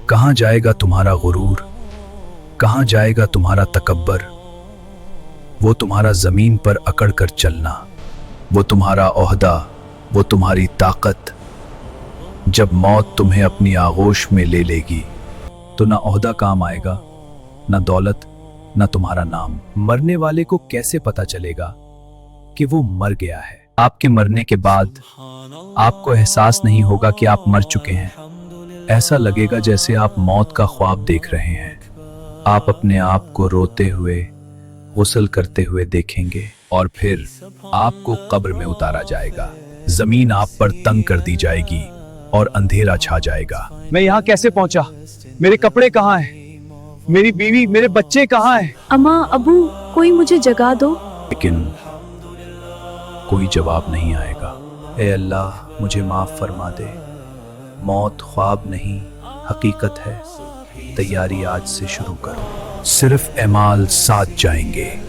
कहाँ जाएगा तुम्हारा गुरूर, कहाँ जाएगा तुम्हारा तकब्बर। वो तुम्हारा जमीन पर अकड़ कर चलना, वो तुम्हारा ओहदा, वो तुम्हारी ताकत। जब मौत तुम्हें अपनी आगोश में ले लेगी तो ना ओहदा काम आएगा, ना दौलत, ना तुम्हारा नाम। मरने वाले को कैसे पता चलेगा कि वो मर गया है? आपके मरने के बाद आपको एहसास नहीं होगा कि आप मर चुके हैं। ऐसा लगेगा जैसे आप मौत का ख्वाब देख रहे हैं। आप अपने आप को रोते हुए, गुस्ल करते हुए देखेंगे और फिर आपको कब्र में उतारा जाएगा। जमीन आप पर तंग कर दी जाएगी और अंधेरा छा जाएगा। मैं यहाँ कैसे पहुंचा? मेरे कपड़े कहाँ हैं? मेरी बीवी, मेरे बच्चे कहाँ हैं? अम्मा, अबू, कोई मुझे जगा दो। लेकिन कोई जवाब नहीं आएगा। ए अल्लाह, मुझे माफ फरमा दे। मौत ख्वाब नहीं, हकीकत है। तैयारी आज से शुरू करो, सिर्फ एमाल साथ जाएंगे।